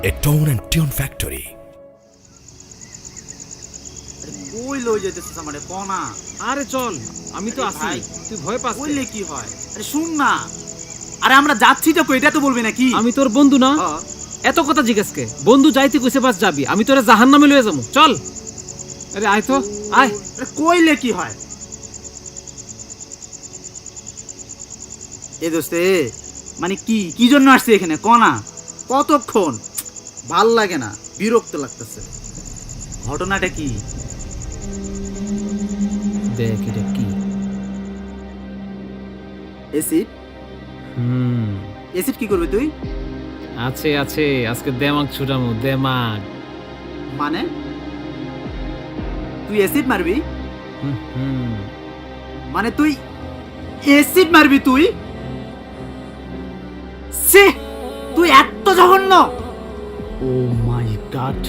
a tone and tune factory. কই লই যাইতেছিস আমারে কোনা? আরে চল, আমি তো আছি। তুই ভয় পাস? কইলে কি হয়? আরে শুন না, আরে আমরা যাচ্ছি তো কই, এটা তো বলবি নাকি? আমি তোর বন্ধু না, এত কথা জিজ্ঞেস কে? বন্ধু যাইতে কইছে বাস যাবি, আমি তোরে জাহান্নামে লয়ে যাবো। চল, আরে আয় তো আয়। আরে কইলে কি হয়? এ দোস্তে, মানে কি জন্য আসছি এখানে কোনা? কতক্ষণ? ভাল লাগে না, বিরক্ত লাগতেছে। ঘটনাটা কি? দেখ এটা কি? এসিড? এসিড কি করবি তুই? আছে আছে, আজকে দেমাগ ছুটামু, দেমাগ। মানে তুই অ্যাসিড মারবি? মানে তুই অ্যাসিড মারবি? তুই সে তুই এত জঘন্য! ও মাই গড,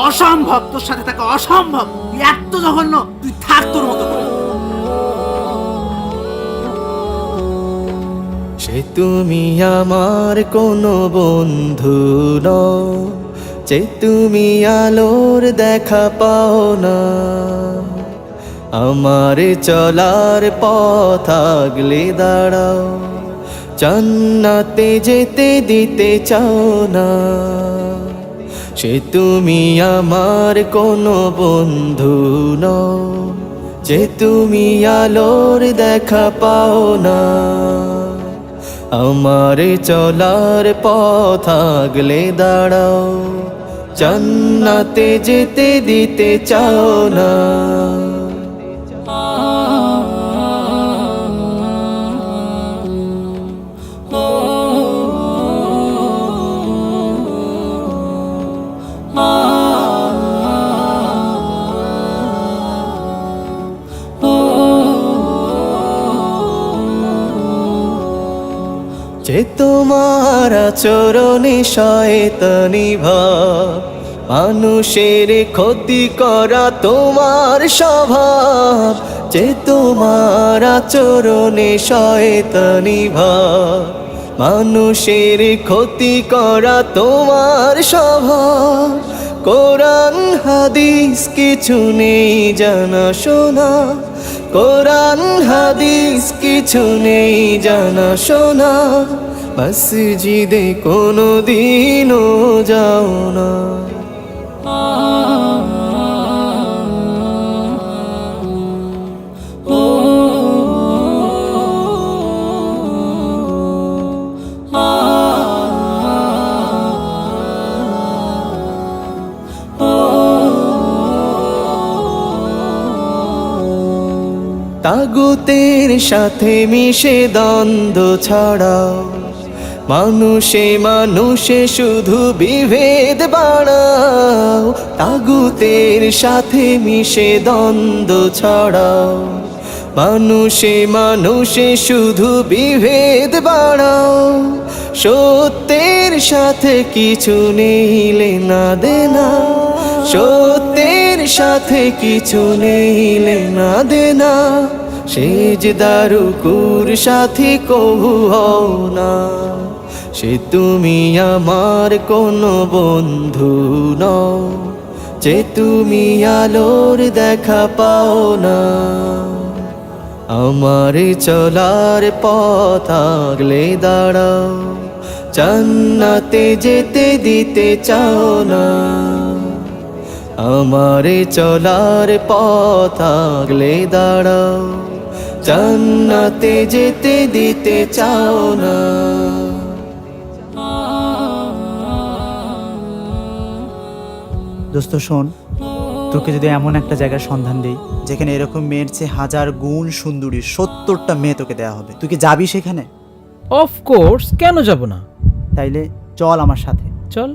অসম্ভব, তোর সাথে থাকা অসম্ভব। তুই এত জঘন্য, তুই থাক তোর মতো করে। সে তুমি আমার কোনো বন্ধু নও, যে তুমি আলোর দেখা পাও না, আমার চলার পথ আগলে দাঁড়াও, জান্নাতে যেতে দিতে চাও না। সে তুমি আমার কোনো বন্ধু নও, যে তুমি আলোর দেখা পাও না, আমার চলার পথ আগলে দাঁড়াও, জান্নাতে যেতে দিতে চাও না। যে তোমার আচরণে শয়তানি ভাব, মানুষের ক্ষতি করা তোমার স্বভাব। যে তোমার আচরণে শয়তানি ভাব, মানুষের ক্ষতি করা তোমার স্বভাব। কোরআন হাদিস কিছু নেই জানা শোনা, কোরআন হাদিস কিছু নেই জানা শোনা, মসজিদে কোনো দিনও যাও না। তাগুতের সাথে মিশে দ্বন্দ্ব ছড়াও, মানুষে মানুষে শুধু বিভেদ বাড়াও। তাগুতের সাথে মিশে দ্বন্দ্ব ছড়াও, মানুষে মানুষে শুধু বিভেদ বাড়াও। সত্যের সাথে কিছু নেই লেনা দেনা, সত্যের সাথে কিছু নেই লেনা দেনা। সেজদারুকুর সাথী কবু হও না, সে তুমি আমার কোনো বন্ধু নও, যে তুমি আলোর দেখা পাও না, আমার চলার পথ আগলে দাঁড়াও, জান্নাতে যেতে দিতে চাও না, আমার চলার পথ আগলে দাঁড়াও, জান্নাতে যেতে দিতে চাও না। দোস্ত শোন, তোকে যদি এমন একটা জায়গার সন্ধান দেই যেখানে এরকম মেয়ের চেয়ে 1000 গুণ সুন্দরী 70টা মেয়ে তোকে দেয়া হবে, তুই কি যাবি সেখানে? অফ কোর্স, কেন যাব না? তাইলে চল আমার সাথে। চল।